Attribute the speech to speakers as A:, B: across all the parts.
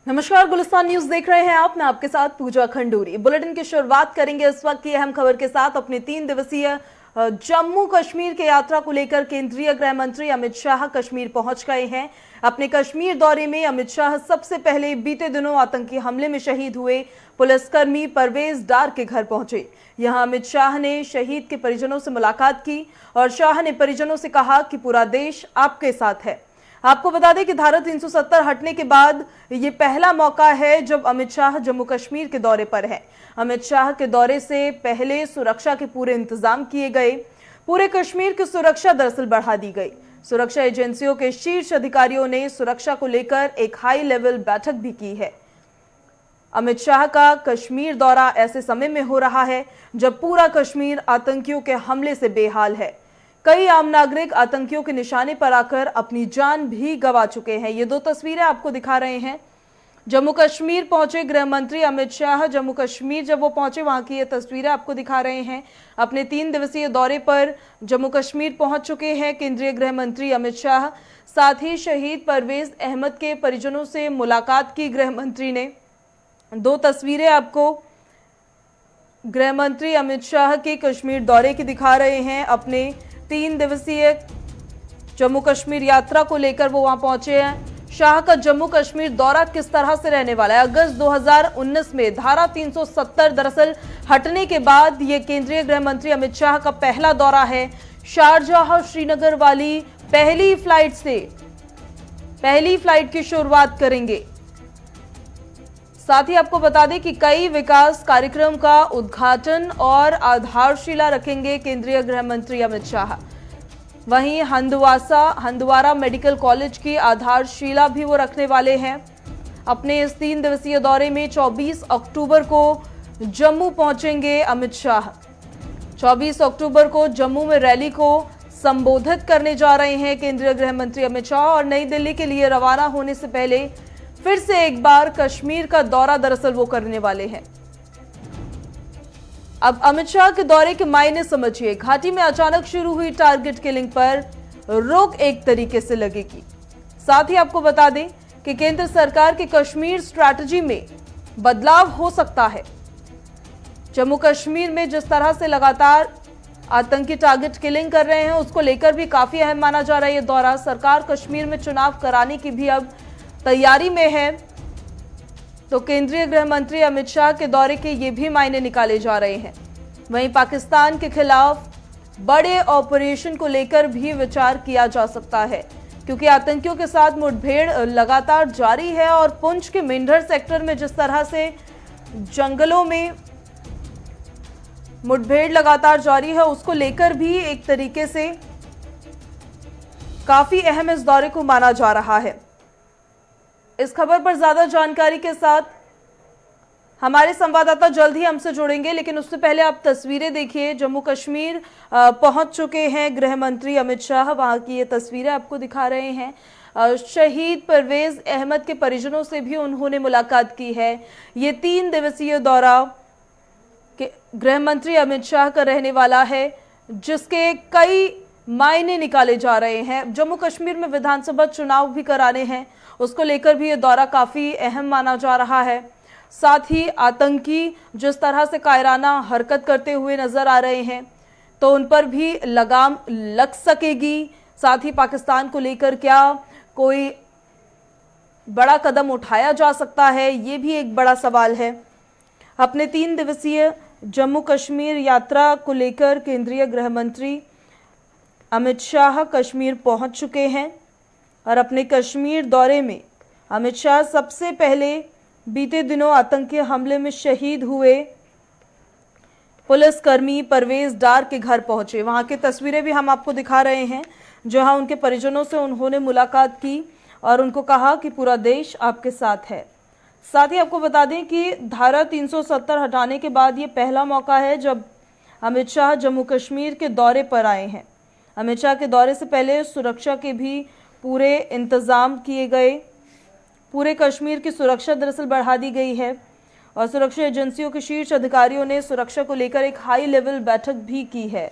A: नमस्कार, गुलिस्तान न्यूज देख रहे हैं आप। मैं आपके साथ पूजा खंडूरी। बुलेटिन की शुरुआत करेंगे इस वक्त की अहम खबर के साथ। अपने 3 दिवसीय जम्मू कश्मीर के यात्रा को लेकर केंद्रीय गृह मंत्री अमित शाह कश्मीर पहुंच गए हैं। अपने कश्मीर दौरे में अमित शाह सबसे पहले बीते दिनों आतंकी हमले में शहीद हुए पुलिसकर्मी परवेज डार के घर पहुंचे। यहां अमित शाह ने शहीद के परिजनों से मुलाकात की और शाह ने परिजनों से कहा कि पूरा देश आपके साथ है। आपको बता दें कि धारा 370 हटने के बाद ये पहला मौका है जब अमित शाह जम्मू कश्मीर के दौरे पर हैं। अमित शाह के दौरे से पहले सुरक्षा के पूरे इंतजाम किए गए। पूरे कश्मीर की सुरक्षा दरअसल बढ़ा दी गई। सुरक्षा एजेंसियों के शीर्ष अधिकारियों ने सुरक्षा को लेकर एक हाई लेवल बैठक भी की है। अमित शाह का कश्मीर दौरा ऐसे समय में हो रहा है जब पूरा कश्मीर आतंकियों के हमले से बेहाल है। कई आम नागरिक आतंकियों के निशाने पर आकर अपनी जान भी गंवा चुके हैं। ये 2 तस्वीरें आपको दिखा रहे हैं। जम्मू कश्मीर पहुंचे गृह मंत्री अमित शाह। जम्मू कश्मीर जब वो पहुंचे वहां की ये तस्वीरें आपको दिखा रहे हैं। अपने 3 दिवसीय दौरे पर जम्मू कश्मीर पहुंच चुके हैं केंद्रीय गृह मंत्री अमित शाह। साथ ही शहीद परवेज अहमद के परिजनों से मुलाकात की गृह मंत्री ने। 2 तस्वीरें आपको गृह मंत्री अमित शाह के कश्मीर दौरे की दिखा रहे हैं। अपने 3 दिवसीय जम्मू कश्मीर यात्रा को लेकर वो वहां पहुंचे हैं। शाह का जम्मू कश्मीर दौरा किस तरह से रहने वाला है? अगस्त 2019 में धारा 370 दरअसल हटने के बाद ये केंद्रीय गृह मंत्री अमित शाह का पहला दौरा है। शारजाह श्रीनगर वाली पहली फ्लाइट की शुरुआत करेंगे। साथ ही आपको बता दें कि कई विकास कार्यक्रम का उद्घाटन और आधारशिला रखेंगे केंद्रीय गृह मंत्री अमित शाह। वहीं हंदवारा मेडिकल कॉलेज की आधारशिला भी वो रखने वाले हैं। अपने इस 3 दिवसीय दौरे में 24 अक्टूबर को जम्मू पहुंचेंगे अमित शाह। 24 अक्टूबर को जम्मू में रैली को संबोधित करने जा रहे हैं केंद्रीय गृह मंत्री अमित शाह और नई दिल्ली के लिए रवाना होने से पहले फिर से एक बार कश्मीर का दौरा दरअसल वो करने वाले हैं। अब अमित शाह के दौरे के मायने समझिए। घाटी में अचानक शुरू हुई टारगेट किलिंग पर रोक एक तरीके से लगेगी। साथ ही आपको बता दें कि केंद्र सरकार की कश्मीर स्ट्रैटेजी में बदलाव हो सकता है। जम्मू कश्मीर में जिस तरह से लगातार आतंकी टारगेट किलिंग कर रहे हैं उसको लेकर भी काफी अहम माना जा रहा है ये दौरा। सरकार कश्मीर में चुनाव कराने की भी अब तैयारी में है, तो केंद्रीय गृह मंत्री अमित शाह के दौरे के ये भी मायने निकाले जा रहे हैं। वहीं पाकिस्तान के खिलाफ बड़े ऑपरेशन को लेकर भी विचार किया जा सकता है क्योंकि आतंकियों के साथ मुठभेड़ लगातार जारी है और पुंछ के मेंढर सेक्टर में जिस तरह से जंगलों में मुठभेड़ लगातार जारी है उसको लेकर भी एक तरीके से काफी अहम इस दौरे को माना जा रहा है। इस खबर पर ज्यादा जानकारी के साथ हमारे संवाददाता जल्द ही हमसे जुड़ेंगे, लेकिन उससे पहले आप तस्वीरें देखिए। जम्मू कश्मीर पहुंच चुके हैं गृह मंत्री अमित शाह। वहां की ये तस्वीरें आपको दिखा रहे हैं। शहीद परवेज अहमद के परिजनों से भी उन्होंने मुलाकात की है। ये 3 दिवसीय दौरा गृह मंत्री अमित शाह का रहने वाला है जिसके कई मायने निकाले जा रहे हैं। जम्मू कश्मीर में विधानसभा चुनाव भी कराने हैं, उसको लेकर भी ये दौरा काफी अहम माना जा रहा है। साथ ही आतंकी जिस तरह से कायराना हरकत करते हुए नजर आ रहे हैं तो उन पर भी लगाम लग सकेगी। साथ ही पाकिस्तान को लेकर क्या कोई बड़ा कदम उठाया जा सकता है, ये भी एक बड़ा सवाल है। अपने 3 दिवसीय जम्मू कश्मीर यात्रा को लेकर केंद्रीय गृह मंत्री अमित शाह कश्मीर पहुंच चुके हैं और अपने कश्मीर दौरे में अमित शाह सबसे पहले बीते दिनों आतंकी हमले में शहीद हुए पुलिसकर्मी परवेज डार के घर पहुंचे। वहां की तस्वीरें भी हम आपको दिखा रहे हैं जहां उनके परिजनों से उन्होंने मुलाकात की और उनको कहा कि पूरा देश आपके साथ है। साथ ही आपको बता दें कि धारा 370 हटाने के बाद ये पहला मौका है जब अमित शाह जम्मू कश्मीर के दौरे पर आए हैं। अमित शाह के दौरे से पहले सुरक्षा के भी पूरे इंतजाम किए गए। पूरे कश्मीर की सुरक्षा दरअसल बढ़ा दी गई है और सुरक्षा एजेंसियों के शीर्ष अधिकारियों ने सुरक्षा को लेकर एक हाई लेवल बैठक भी की है।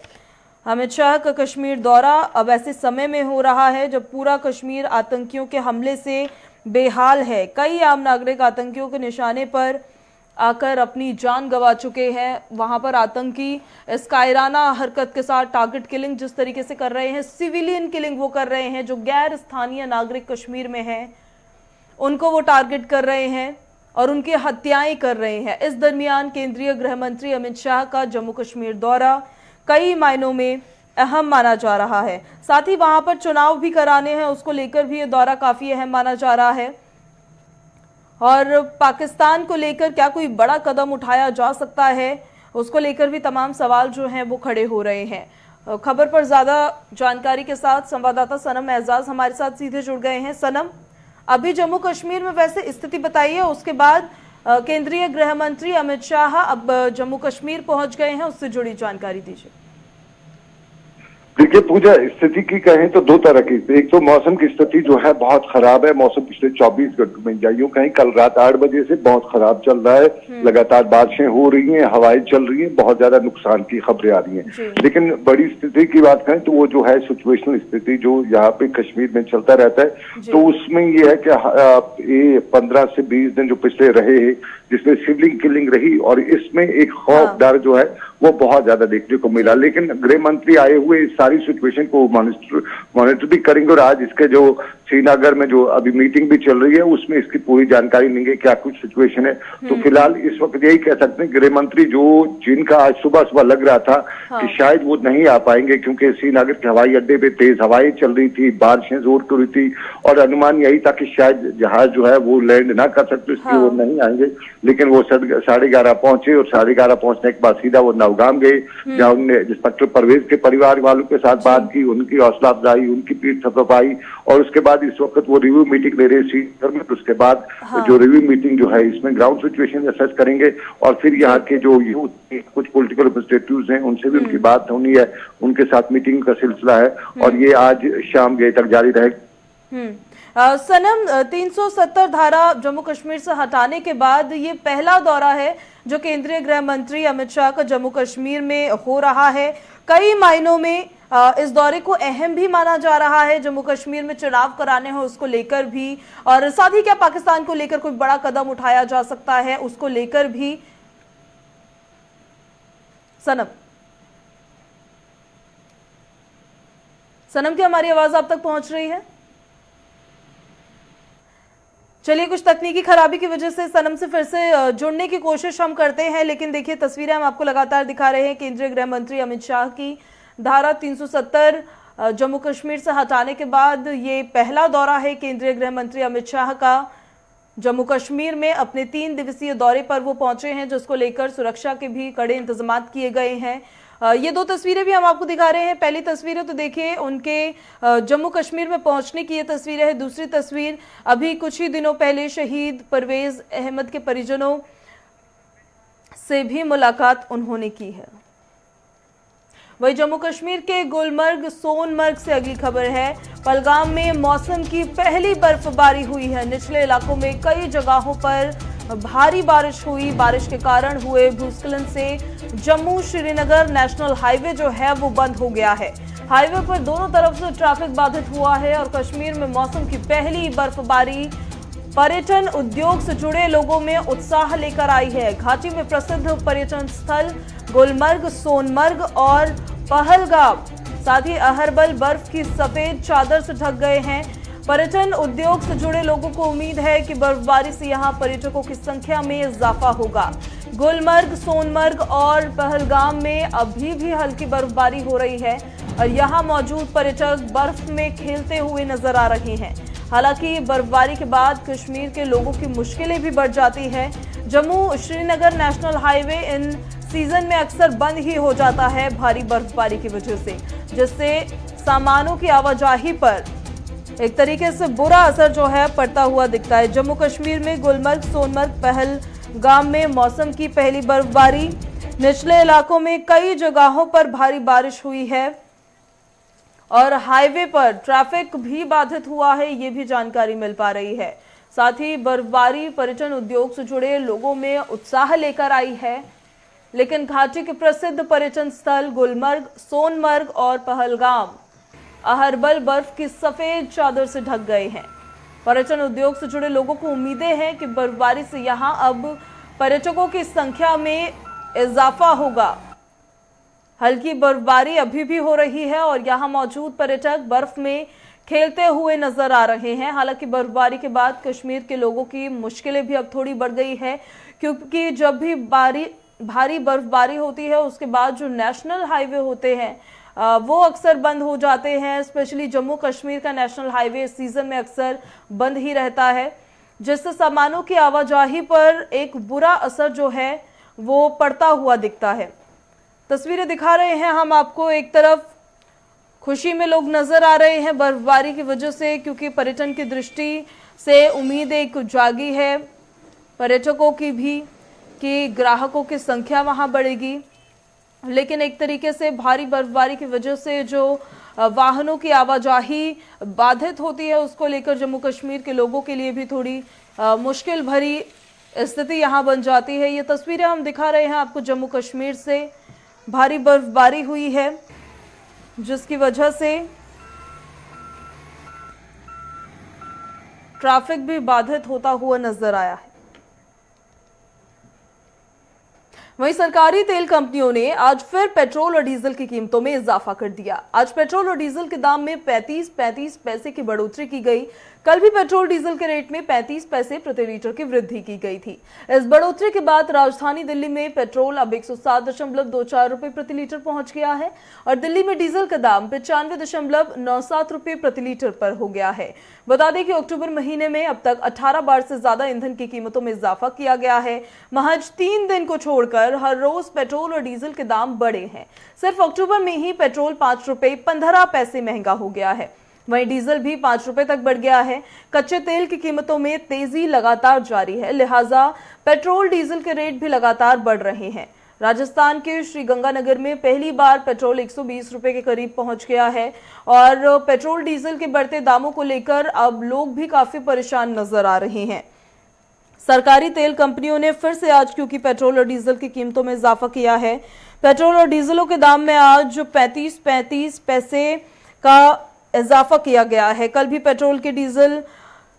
A: अमित शाह का कश्मीर दौरा अब ऐसे समय में हो रहा है जब पूरा कश्मीर आतंकियों के हमले से बेहाल है। कई आम नागरिक आतंकियों के निशाने पर आकर अपनी जान गंवा चुके हैं। वहां पर आतंकी इस कायराना हरकत के साथ टारगेट किलिंग जिस तरीके से कर रहे हैं, सिविलियन किलिंग वो कर रहे हैं, जो गैर स्थानीय नागरिक कश्मीर में हैं उनको वो टारगेट कर रहे हैं और उनकी हत्याएं कर रहे हैं। इस दरमियान केंद्रीय गृह मंत्री अमित शाह का जम्मू कश्मीर दौरा कई मायनों में अहम माना जा रहा है। साथ ही वहां पर चुनाव भी कराने हैं, उसको लेकर भी ये दौरा काफी अहम माना जा रहा है। और पाकिस्तान को लेकर क्या कोई बड़ा कदम उठाया जा सकता है, उसको लेकर भी तमाम सवाल जो हैं वो खड़े हो रहे हैं। खबर पर ज्यादा जानकारी के साथ संवाददाता सनम एजाज हमारे साथ सीधे जुड़ गए हैं। सनम, अभी जम्मू कश्मीर में वैसे स्थिति बताइए, उसके बाद केंद्रीय गृह मंत्री अमित शाह अब जम्मू कश्मीर पहुंच गए हैं, उससे जुड़ी जानकारी दीजिए।
B: देखिए पूजा, स्थिति की कहें तो दो तरह की। एक तो मौसम की स्थिति जो है बहुत खराब है। मौसम पिछले 24 घंटों में यूं कहीं कल रात 8 बजे से बहुत खराब चल रहा है। लगातार बारिशें हो रही हैं, हवाएं चल रही हैं, बहुत ज्यादा नुकसान की खबरें आ रही हैं। लेकिन बड़ी स्थिति की बात करें तो वो जो है सिचुएशनल स्थिति जो यहाँ पे कश्मीर में चलता रहता है, तो उसमें ये है कि ये 15 से 20 दिन जो पिछले रहे, जिसमें सिविलियन किलिंग रही और इसमें एक खौफ डर जो है वो बहुत ज्यादा देखने को मिला। लेकिन गृह मंत्री आए हुए इस सारी सिचुएशन को मॉनिटर भी करेंगे और आज इसके जो श्रीनगर में जो अभी मीटिंग भी चल रही है उसमें इसकी पूरी जानकारी लेंगे क्या कुछ सिचुएशन है। तो फिलहाल इस वक्त यही कह सकते हैं गृह मंत्री जो जिनका आज सुबह सुबह लग रहा था कि शायद वो नहीं आ पाएंगे क्योंकि श्रीनगर के हवाई अड्डे पे तेज हवाएं चल रही थी, बारिशें जोर कर रही थी और अनुमान यही था कि शायद जहाज जो है वो लैंड ना कर सकते, इसलिए वो नहीं आएंगे। लेकिन वो 11:30 पहुंचे और 11:30 पहुंचने के बाद सीधा वो नवगाम गए, जहां उन्होंने इंस्पेक्टर परवेज के परिवार वालों के साथ बात की, उनकी हौसला अफजाई, उनकी पीठ थपथपाई और उसके बाद इस वक्त वो रिव्यू मीटिंग ले रहे श्रीनगर में। तो उसके बाद जो रिव्यू मीटिंग जो है इसमें ग्राउंड सिचुएशन असेस करेंगे और फिर यहाँ के जो यूथ कुछ पॉलिटिकल रिप्रेजेंटेटिव्स हैं उनसे भी उनकी बात होनी है, उनके साथ मीटिंग का सिलसिला है और ये आज शाम गए तक जारी रहेगा।
A: सनम, 370 धारा जम्मू कश्मीर से हटाने के बाद ये पहला दौरा है जो केंद्रीय गृह मंत्री अमित शाह का जम्मू कश्मीर में हो रहा है। कई मायनों में इस दौरे को अहम भी माना जा रहा है। जम्मू कश्मीर में चुनाव कराने हैं उसको लेकर भी, और साथ ही क्या पाकिस्तान को लेकर कोई बड़ा कदम उठाया जा सकता है उसको लेकर भी। सनम क्या हमारी आवाज आप तक पहुंच रही है? चलिए, कुछ तकनीकी खराबी की वजह से सनम से फिर से जुड़ने की कोशिश हम करते हैं, लेकिन देखिए तस्वीरें हम आपको लगातार दिखा रहे हैं। केंद्रीय गृह मंत्री अमित शाह की धारा 370 जम्मू कश्मीर से हटाने के बाद ये पहला दौरा है केंद्रीय गृह मंत्री अमित शाह का जम्मू कश्मीर में। अपने 3 दिवसीय दौरे पर वो पहुंचे हैं, जिसको लेकर सुरक्षा के भी कड़े इंतजाम किए गए हैं। ये 2 तस्वीरें भी हम आपको दिखा रहे हैं। पहली तस्वीरें तो देखिए उनके जम्मू कश्मीर में पहुंचने की ये तस्वीरें है। दूसरी तस्वीर अभी कुछ ही दिनों पहले शहीद परवेज अहमद के परिजनों से भी मुलाकात उन्होंने की है। वही जम्मू कश्मीर के गुलमर्ग सोनमर्ग से अगली खबर है। पहलगाम में मौसम की पहली बर्फबारी हुई है। निचले इलाकों में कई जगहों पर भारी बारिश हुई। बारिश के कारण हुए भूस्खलन से जम्मू श्रीनगर नेशनल हाईवे जो है वो बंद हो गया है। हाईवे पर दोनों तरफ से ट्रैफिक बाधित हुआ है और कश्मीर में मौसम की पहली बर्फबारी पर्यटन उद्योग से जुड़े लोगों में उत्साह लेकर आई है। घाटी में प्रसिद्ध पर्यटन स्थल गुलमर्ग, सोनमर्ग और पहलगाम, साथ ही अहरबल बर्फ की सफेद चादर से ढक गए हैं। पर्यटन उद्योग से जुड़े लोगों को उम्मीद है कि बर्फबारी से यहां पर्यटकों की संख्या में इजाफा होगा। गुलमर्ग, सोनमर्ग और पहलगाम में अभी भी हल्की बर्फबारी हो रही है और यहां मौजूद पर्यटक बर्फ में खेलते हुए नजर आ रहे हैं। हालांकि बर्फबारी के बाद कश्मीर के लोगों की मुश्किलें भी बढ़ जाती है। Jammu Srinagar national highway in season में अक्सर बंद ही हो जाता है भारी बर्फबारी की वजह से, जिससे सामानों की आवाजाही पर एक तरीके से बुरा असर जो है पड़ता हुआ दिखता है। जम्मू कश्मीर में गुलमर्ग, सोनमर्ग, पहलगाम में मौसम की पहली बर्फबारी। निचले इलाकों में कई जगहों पर भारी बारिश हुई है और हाईवे पर ट्रैफिक भी बाधित हुआ है, ये भी जानकारी मिल पा रही है। साथ ही बर्फबारी पर्यटन उद्योग से जुड़े लोगों में उत्साह लेकर आई है, लेकिन घाटी के प्रसिद्ध पर्यटन स्थल गुलमर्ग, सोनमर्ग और पहलगाम अहरबल बर्फ की सफेद चादर से ढक गए हैं। पर्यटन उद्योग से जुड़े लोगों को उम्मीदें हैं कि बर्फबारी से यहां अब पर्यटकों की संख्या में इजाफा होगा। हल्की बर्फबारी अभी भी हो रही है और यहां मौजूद पर्यटक बर्फ में खेलते हुए नजर आ रहे हैं। हालांकि बर्फबारी के बाद कश्मीर के लोगों की मुश्किलें भी अब थोड़ी बढ़ गई है, क्योंकि जब भी भारी बर्फबारी होती है उसके बाद जो नेशनल हाईवे होते हैं वो अक्सर बंद हो जाते हैं। स्पेशली जम्मू कश्मीर का नेशनल हाईवे इस सीजन में अक्सर बंद ही रहता है, जिससे सामानों की आवाजाही पर एक बुरा असर जो है वो पड़ता हुआ दिखता है। तस्वीरें दिखा रहे हैं हम आपको। एक तरफ खुशी में लोग नजर आ रहे हैं बर्फबारी की वजह से, क्योंकि पर्यटन की दृष्टि से उम्मीद एक जागी है पर्यटकों की भी कि ग्राहकों की संख्या वहां बढ़ेगी। लेकिन एक तरीके से भारी बर्फबारी की वजह से जो वाहनों की आवाजाही बाधित होती है उसको लेकर जम्मू कश्मीर के लोगों के लिए भी थोड़ी मुश्किल भरी स्थिति यहां बन जाती है। ये तस्वीरें हम दिखा रहे हैं आपको जम्मू कश्मीर से। भारी बर्फबारी हुई है जिसकी वजह से ट्रैफिक भी बाधित होता हुआ नजर आया है। वहीं सरकारी तेल कंपनियों ने आज फिर पेट्रोल और डीजल की कीमतों में इजाफा कर दिया। आज पेट्रोल और डीजल के दाम में 35 पैसे की बढ़ोतरी की गई। कल भी पेट्रोल डीजल के रेट में 35 पैसे प्रति लीटर की वृद्धि की गई थी। इस बढ़ोतरी के बाद राजधानी दिल्ली में पेट्रोल अब 107.24 रुपए प्रति लीटर पहुंच गया है और दिल्ली में डीजल का दाम 95.97 रुपए प्रति लीटर पर हो गया है। बता दें कि अक्टूबर महीने में अब तक 18 बार से ज्यादा ईंधन की कीमतों में इजाफा किया गया है। महज 3 दिन को छोड़कर हर रोज पेट्रोल और डीजल के दाम बढ़े हैं। सिर्फ अक्टूबर में ही पेट्रोल 5 रुपए 15 पैसे महंगा हो गया है। वहीं डीजल भी 5 रुपए तक बढ़ गया है। कच्चे तेल की कीमतों में तेजी लगातार जारी है, लिहाजा पेट्रोल डीजल के रेट भी लगातार बढ़ रहे हैं। राजस्थान के श्रीगंगानगर में पहली बार पेट्रोल 120 रुपए के करीब पहुंच गया है और पेट्रोल डीजल के बढ़ते दामों को लेकर अब लोग भी काफी परेशान नजर आ रहे हैं। सरकारी तेल कंपनियों ने फिर से आज क्योंकि पेट्रोल और डीजल की कीमतों में इजाफा किया है। पेट्रोल और डीजलों के दाम में आज 35 पैसे का इजाफा किया गया है। कल भी पेट्रोल के डीजल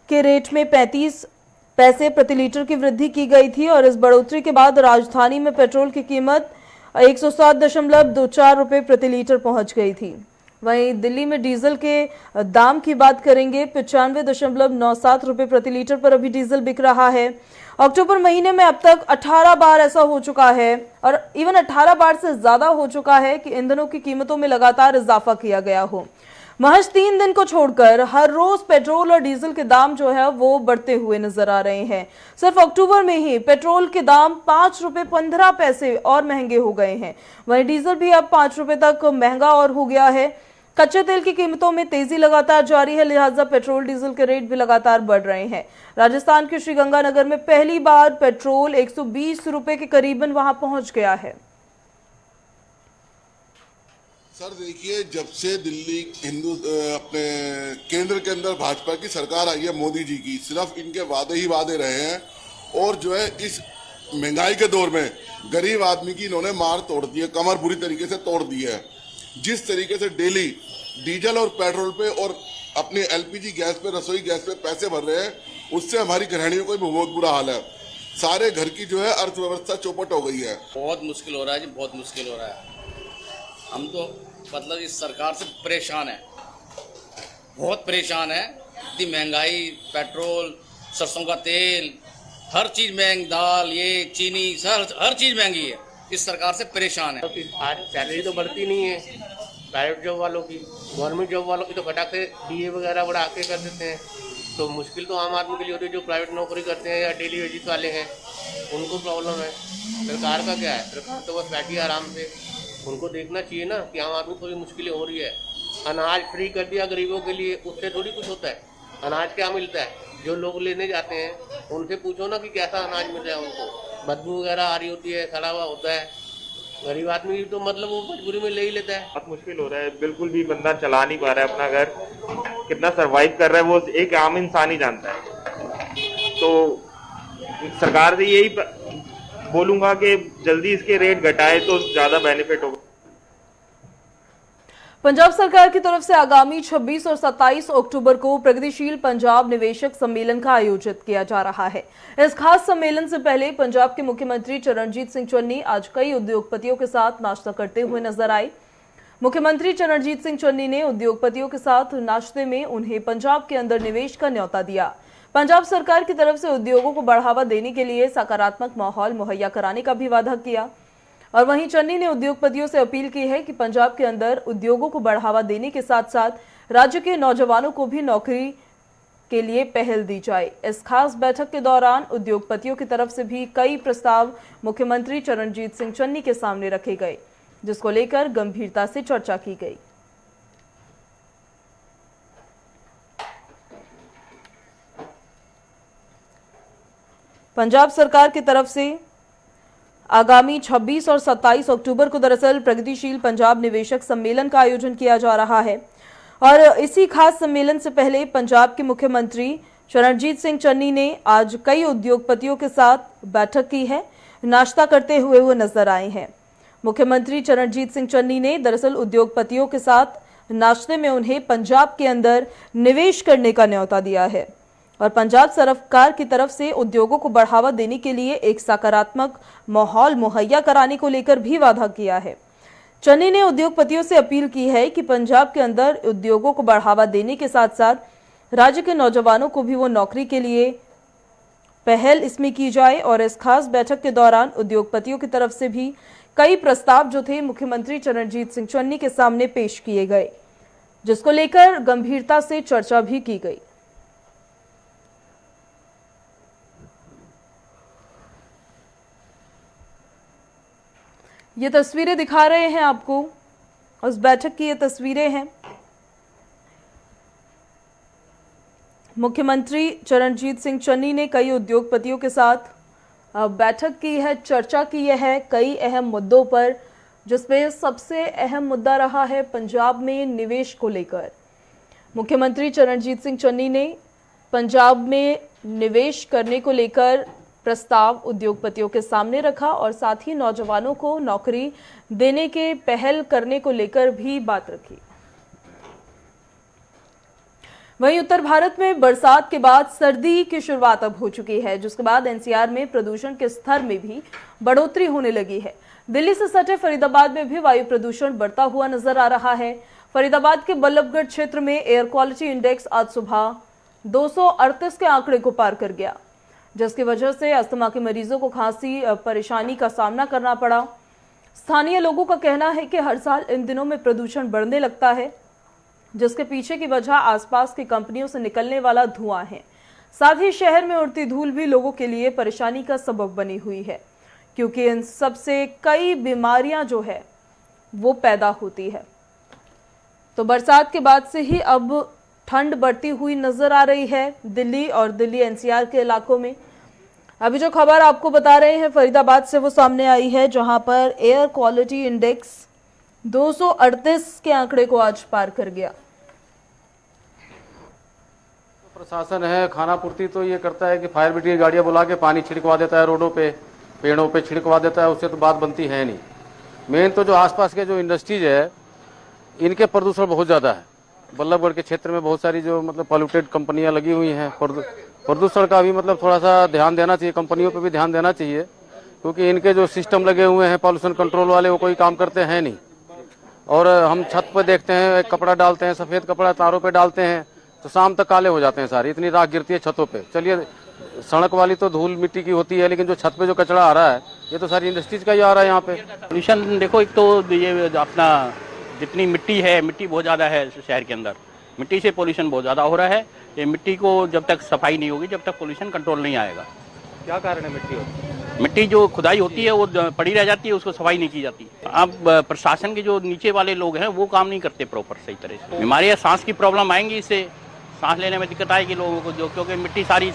A: के रेट में 35 पैसे प्रति लीटर की वृद्धि की गई थी और इस बढ़ोतरी के बाद राजधानी में पेट्रोल की कीमत 107.24 रुपए प्रति लीटर पहुंच गई थी। वहीं दिल्ली में डीजल के दाम की बात करेंगे, 95.97 रुपए प्रति लीटर पर अभी डीजल बिक रहा है। अक्टूबर महीने में अब तक 18 बार ऐसा हो चुका है और इवन 18 बार से ज्यादा हो चुका है कि ईंधनों की कीमतों में लगातार इजाफा किया गया हो। महज 3 दिन को छोड़कर हर रोज पेट्रोल और डीजल के दाम जो है वो बढ़ते हुए नजर आ रहे हैं। सिर्फ अक्टूबर में ही पेट्रोल के दाम 5 रुपए 15 पैसे और महंगे हो गए हैं। वहीं डीजल भी अब 5 रुपए तक महंगा और हो गया है। कच्चे तेल की कीमतों में तेजी लगातार जारी है, लिहाजा पेट्रोल डीजल के रेट भी लगातार बढ़ रहे हैं। राजस्थान के श्रीगंगानगर में पहली बार पेट्रोल 120 रुपए के करीबन वहां पहुंच गया है।
C: सर देखिए, जब से दिल्ली अपने केंद्र के अंदर भाजपा की सरकार आई है मोदी जी की, सिर्फ इनके वादे ही वादे रहे हैं और जो है इस महंगाई के दौर में गरीब आदमी की इन्होंने मार तोड़ दी है, कमर बुरी तरीके से तोड़ दी है। जिस तरीके से डेली डीजल और पेट्रोल पे और अपने एलपीजी गैस पे, रसोई गैस पे पैसे भर रहे हैं, उससे हमारी गृहिणियों को भी बहुत बुरा हाल है। सारे घर की जो है अर्थव्यवस्था चौपट हो गई है।
D: बहुत मुश्किल हो रहा है जी, बहुत मुश्किल हो रहा है। हम तो मतलब इस सरकार से परेशान है, बहुत परेशान है। इतनी महंगाई, पेट्रोल, सरसों का तेल, हर चीज़ महंगी, दाल, ये चीनी, हर चीज़ महंगी है। इस सरकार से परेशान है।
E: आज सैलरी तो बढ़ती नहीं है प्राइवेट जॉब वालों की, गवर्नमेंट जॉब वालों की तो घटा के डीए वगैरह बढ़ा के कर देते हैं। तो मुश्किल तो आम आदमी के लिए होती है जो प्राइवेट नौकरी करते हैं या डेली वेजेस वाले हैं, उनको प्रॉब्लम है। सरकार का क्या है, सरकार तो बस बैठी है आराम से। उनको देखना चाहिए ना कि आम आदमी को थोड़ी मुश्किलें हो रही है। अनाज फ्री कर दिया गरीबों के लिए, उससे थोड़ी कुछ होता है। अनाज क्या मिलता है, जो लोग लेने जाते हैं उनसे पूछो ना कि कैसा अनाज मिल रहा है उनको। बदबू वगैरह आ रही होती है, सड़ा हुआ होता है। गरीब आदमी तो मतलब वो मजबूरी में ले ही लेता है।
F: बहुत मुश्किल हो रहा है, बिल्कुल भी बंदा चला नहीं पा रहा है अपना घर। कितना सरवाइव कर रहा है वो एक आम इंसान ही जानता है। तो सरकार से यही बोलूंगा कि जल्दी इसके रेट घटाए तो ज्यादा बेनिफिट होगा।
A: पंजाब सरकार की तरफ से आगामी 26 और 27 अक्टूबर को प्रगतिशील पंजाब निवेशक सम्मेलन का आयोजित किया जा रहा है। इस खास सम्मेलन से पहले पंजाब के मुख्यमंत्री चरणजीत सिंह चन्नी आज कई उद्योगपतियों के साथ नाश्ता करते हुए नजर आए। मुख्यमंत्री चरणजीत सिंह चन्नी ने उद्योगपतियों के साथ नाश्ते में उन्हें पंजाब के अंदर निवेश का न्योता दिया। पंजाब सरकार की तरफ से उद्योगों को बढ़ावा देने के लिए सकारात्मक माहौल मुहैया कराने का भी वादा किया। और वहीं चन्नी ने उद्योगपतियों से अपील की है कि पंजाब के अंदर उद्योगों को बढ़ावा देने के साथ साथ राज्य के नौजवानों को भी नौकरी के लिए पहल दी जाए। इस खास बैठक के दौरान उद्योगपतियों की तरफ से भी कई प्रस्ताव मुख्यमंत्री चरणजीत सिंह चन्नी के सामने रखे गए, जिसको लेकर गंभीरता से चर्चा की गई। पंजाब सरकार की तरफ से आगामी 26 और 27 अक्टूबर को दरअसल प्रगतिशील पंजाब निवेशक सम्मेलन का आयोजन किया जा रहा है। और इसी खास सम्मेलन से पहले पंजाब के मुख्यमंत्री चरणजीत सिंह चन्नी ने आज कई उद्योगपतियों के साथ बैठक की है, नाश्ता करते हुए वो नजर आए हैं। मुख्यमंत्री चरणजीत सिंह चन्नी ने दरअसल उद्योगपतियों के साथ नाश्ते में उन्हें पंजाब के अंदर निवेश करने का न्योता दिया है और पंजाब सरकार की तरफ से उद्योगों को बढ़ावा देने के लिए एक सकारात्मक माहौल मुहैया कराने को लेकर भी वादा किया है। चन्नी ने उद्योगपतियों से अपील की है कि पंजाब के अंदर उद्योगों को बढ़ावा देने के साथ साथ राज्य के नौजवानों को भी वो नौकरी के लिए पहल इसमें की जाए। और इस खास बैठक के दौरान उद्योगपतियों की तरफ से भी कई प्रस्ताव जो थे मुख्यमंत्री चरणजीत सिंह चन्नी के सामने पेश किए गए, जिसको लेकर गंभीरता से चर्चा भी की गई। ये तस्वीरें दिखा रहे हैं आपको, उस बैठक की ये तस्वीरें हैं। मुख्यमंत्री चरणजीत सिंह चन्नी ने कई उद्योगपतियों के साथ बैठक की है, चर्चा की है कई अहम मुद्दों पर, जिसमें सबसे अहम मुद्दा रहा है पंजाब में निवेश को लेकर। मुख्यमंत्री चरणजीत सिंह चन्नी ने पंजाब में निवेश करने को लेकर प्रस्ताव उद्योगपतियों के सामने रखा और साथ ही नौजवानों को नौकरी देने के पहल करने को लेकर भी बात रखी। वहीं उत्तर भारत में बरसात के बाद सर्दी की शुरुआत अब हो चुकी है, जिसके बाद एनसीआर में प्रदूषण के स्तर में भी बढ़ोतरी होने लगी है। दिल्ली से सटे फरीदाबाद में भी वायु प्रदूषण बढ़ता हुआ नजर आ रहा है। फरीदाबाद के बल्लभगढ़ क्षेत्र में एयर क्वालिटी इंडेक्स आज सुबह 238 के आंकड़े को पार कर गया, जिसकी वजह से अस्थमा के मरीजों को खांसी परेशानी का सामना करना पड़ा। स्थानीय लोगों का कहना है कि हर साल इन दिनों में प्रदूषण बढ़ने लगता है, जिसके पीछे की वजह आसपास की कंपनियों से निकलने वाला धुआं है। साथ ही शहर में उड़ती धूल भी लोगों के लिए परेशानी का सबब बनी हुई है, क्योंकि इन सब से कई बीमारियां जो है वो पैदा होती है। तो बरसात के बाद से ही अब ठंड बढ़ती हुई नजर आ रही है दिल्ली और दिल्ली एनसीआर के इलाकों में। अभी जो खबर आपको बता रहे हैं फरीदाबाद से वो सामने आई है, जहां पर एयर क्वालिटी इंडेक्स 238 के आंकड़े को आज पार कर गया।
G: प्रशासन है, खाना पूर्ति तो ये करता है कि फायर ब्रिगेड गाड़ियां बुला के पानी छिड़कवा देता है, रोडों पे पेड़ों पे छिड़कवा देता है, उससे तो बात बनती है नहीं। मेन तो जो आसपास के जो इंडस्ट्रीज है इनके प्रदूषण बहुत ज़्यादा है। बल्लभगढ़ के क्षेत्र में बहुत सारी जो मतलब पॉल्यूटेड कंपनियां लगी हुई हैं। प्रदूषण का भी मतलब थोड़ा सा ध्यान देना चाहिए, कंपनियों पे भी ध्यान देना चाहिए, क्योंकि इनके जो सिस्टम लगे हुए हैं पॉल्यूशन कंट्रोल वाले वो कोई काम करते हैं नहीं। और हम छत पर देखते हैं, एक कपड़ा डालते हैं, सफ़ेद कपड़ा तारों पे डालते हैं तो शाम तक काले हो जाते हैं सारे, इतनी राख गिरती है छतों पे। चलिए सड़क वाली तो धूल मिट्टी की होती है, लेकिन जो छत पे जो कचरा आ रहा है ये तो सारी इंडस्ट्रीज का ही आ रहा है यहाँ पे।
H: पोल्यूशन देखो, एक तो ये अपना जितनी मिट्टी है, मिट्टी बहुत ज़्यादा है शहर के अंदर, मिट्टी से पोल्यूशन बहुत ज़्यादा हो रहा है। ये मिट्टी को जब तक सफाई नहीं होगी, जब तक पोल्यूशन कंट्रोल नहीं आएगा।
G: क्या कारण है मिट्टी होती?
H: मिट्टी जो खुदाई होती है वो पड़ी रह जाती है, उसको सफाई नहीं की जाती। अब प्रशासन के जो नीचे वाले लोग हैं वो काम नहीं करते प्रॉपर सही तरह से। बीमारियाँ सांस की प्रॉब्लम आएंगी, इससे सांस लेने में दिक्कत आएगी लोगों को, जो क्योंकि मिट्टी सारी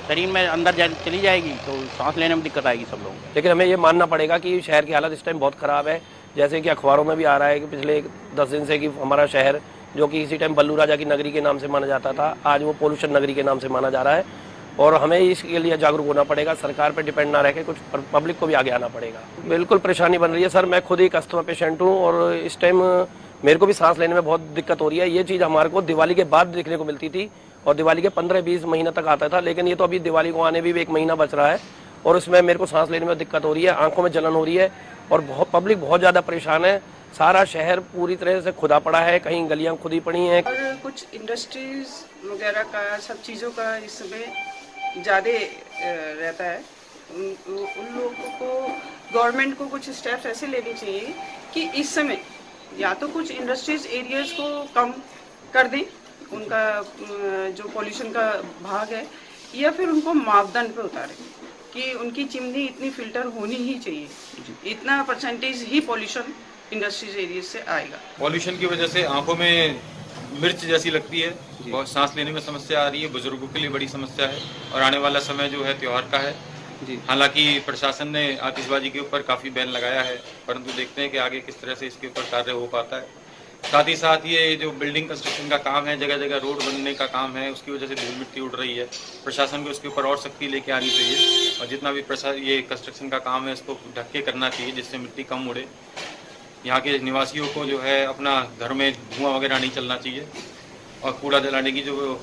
H: शरीर में अंदर चली जाएगी तो सांस लेने में दिक्कत आएगी सब लोगों को।
I: लेकिन हमें ये मानना पड़ेगा कि शहर की हालत इस टाइम बहुत ख़राब है। जैसे कि अखबारों में भी आ रहा है कि पिछले 10 दिन से कि हमारा शहर जो कि इसी टाइम बल्लू राजा की नगरी के नाम से माना जाता था, आज वो पोल्यूशन नगरी के नाम से माना जा रहा है। और हमें इसके लिए जागरूक होना पड़ेगा, सरकार पे डिपेंड ना रह के कुछ पब्लिक को भी आगे आना पड़ेगा। बिल्कुल परेशानी बन रही है सर, मैं खुद एक अस्थमा पेशेंट हूँ और इस टाइम मेरे को भी सांस लेने में बहुत दिक्कत हो रही है। ये चीज़ हमारे को दिवाली के बाद देखने को मिलती थी और दिवाली के 15-20 महीना तक आता था, लेकिन ये तो अभी दिवाली को आने भी 1 महीना बच रहा है और उसमें मेरे को सांस लेने में दिक्कत हो रही है, आंखों में जलन हो रही है और पब्लिक बहुत ज़्यादा परेशान है। सारा शहर पूरी तरह से खुदा पड़ा है, कहीं गलियां खुदी पड़ी हैं।
J: और कुछ इंडस्ट्रीज वगैरह का सब चीज़ों का इस समय ज़्यादा रहता है। उन लोगों को गवर्नमेंट को कुछ स्टेप्स ऐसे लेने चाहिए कि इस समय या तो कुछ इंडस्ट्रीज एरियाज को कम कर दें, उनका जो पॉल्यूशन का भाग है, या फिर उनको मापदंड पे उतारें कि उनकी चिमनी इतनी फिल्टर होनी ही चाहिए, इतना परसेंटेज ही पॉल्यूशन इंडस्ट्रीज एरिया से आएगा।
K: पॉल्यूशन की वजह से आंखों में मिर्च जैसी लगती है, बहुत सांस लेने में समस्या आ रही है, बुजुर्गों के लिए बड़ी समस्या है और आने वाला समय जो है त्योहार का है। हालांकि प्रशासन ने आतिशबाजी के ऊपर काफ़ी बैन लगाया है, परंतु देखते हैं कि आगे किस तरह से इसके ऊपर कार्य हो पाता है। साथ ही साथ ये जो बिल्डिंग कंस्ट्रक्शन का काम है, जगह जगह रोड बनने का काम है, उसकी वजह से धूल मिट्टी उड़ रही है। प्रशासन को इसके ऊपर और सख्ती लेके आनी चाहिए और जितना भी ये कंस्ट्रक्शन का काम है इसको ढक के करना चाहिए जिससे मिट्टी कम उड़े। यहाँ के निवासियों को जो है अपना घर में धुआं वगैरह नहीं चलना चाहिए और कूड़ा जलाने की जो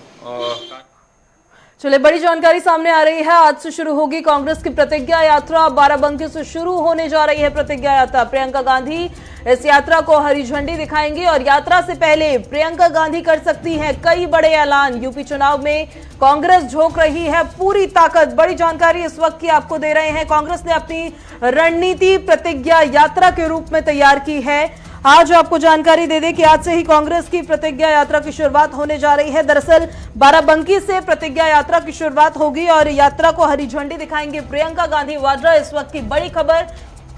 A: चलिए, बड़ी जानकारी सामने आ रही है। आज से शुरू होगी कांग्रेस की प्रतिज्ञा यात्रा। बाराबंकी से शुरू होने जा रही है प्रतिज्ञा यात्रा। प्रियंका गांधी इस यात्रा को हरी झंडी दिखाएंगी और यात्रा से पहले प्रियंका गांधी कर सकती हैं कई बड़े ऐलान। यूपी चुनाव में कांग्रेस झोंक रही है पूरी ताकत। बड़ी जानकारी इस वक्त की आपको दे रहे हैं। कांग्रेस ने अपनी रणनीति प्रतिज्ञा यात्रा के रूप में तैयार की है। आज आपको जानकारी दे दें कि आज से ही कांग्रेस की प्रतिज्ञा यात्रा की शुरुआत होने जा रही है। दरअसल बाराबंकी से प्रतिज्ञा यात्रा की शुरुआत होगी और यात्रा को हरी झंडी दिखाएंगे प्रियंका गांधी वाड्रा। इस वक्त की बड़ी खबर,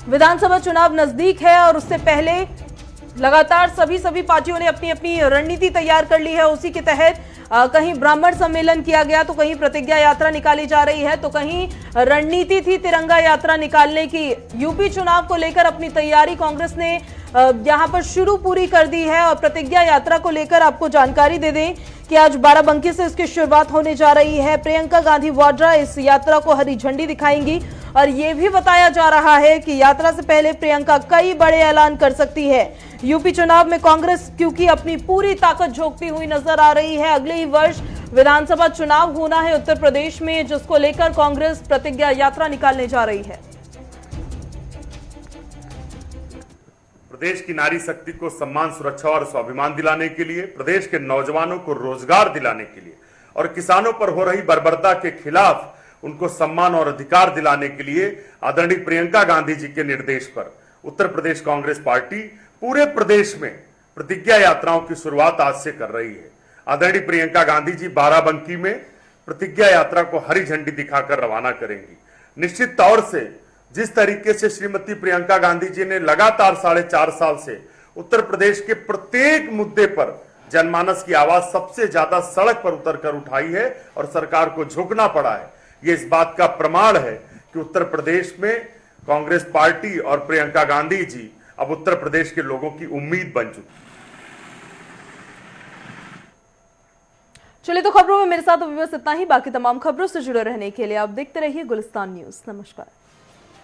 A: विधानसभा चुनाव नजदीक है और उससे पहले लगातार सभी पार्टियों ने अपनी अपनी रणनीति तैयार कर ली है। उसी के तहत कहीं ब्राह्मण सम्मेलन किया गया तो कहीं प्रतिज्ञा यात्रा निकाली जा रही है तो कहीं रणनीति थी तिरंगा यात्रा निकालने की। यूपी चुनाव को लेकर अपनी तैयारी कांग्रेस ने यहां पर शुरू पूरी कर दी है और प्रतिज्ञा यात्रा को लेकर आपको जानकारी दे दें कि आज बाराबंकी से इसकी शुरुआत होने जा रही है। प्रियंका गांधी वाड्रा इस यात्रा को हरी झंडी दिखाएंगी और ये भी बताया जा रहा है कि यात्रा से पहले प्रियंका कई बड़े ऐलान कर सकती है। यूपी चुनाव में कांग्रेस क्योंकि अपनी पूरी ताकत झोंकती हुई नजर आ रही है। अगले ही वर्ष विधानसभा चुनाव होना है उत्तर प्रदेश में, जिसको लेकर कांग्रेस प्रतिज्ञा यात्रा निकालने जा रही है।
L: प्रदेश की नारी शक्ति को सम्मान, सुरक्षा और स्वाभिमान दिलाने के लिए, प्रदेश के नौजवानों को रोजगार दिलाने के लिए और किसानों पर हो रही बर्बरता के खिलाफ उनको सम्मान और अधिकार दिलाने के लिए आदरणीय प्रियंका गांधी जी के निर्देश पर उत्तर प्रदेश कांग्रेस पार्टी पूरे प्रदेश में प्रतिज्ञा यात्राओं की शुरुआत आज से कर रही है। आदरणीय प्रियंका गांधी जी बाराबंकी में प्रतिज्ञा यात्रा को हरी झंडी दिखाकर रवाना करेंगी। निश्चित तौर से जिस तरीके से श्रीमती प्रियंका गांधी जी ने लगातार 4.5 साल से उत्तर प्रदेश के प्रत्येक मुद्दे पर जनमानस की आवाज सबसे ज्यादा सड़क पर उतरकर उठाई है और सरकार को झुकना पड़ा है, ये इस बात का प्रमाण है कि उत्तर प्रदेश में कांग्रेस पार्टी और प्रियंका गांधी जी अब उत्तर प्रदेश के लोगों की उम्मीद बन चुकी।
A: चलिए, तो खबरों में मेरे साथ अभी बस इतना ही। बाकी तमाम खबरों से जुड़े रहने के लिए आप देखते रहिए गुलिस्तान न्यूज। नमस्कार।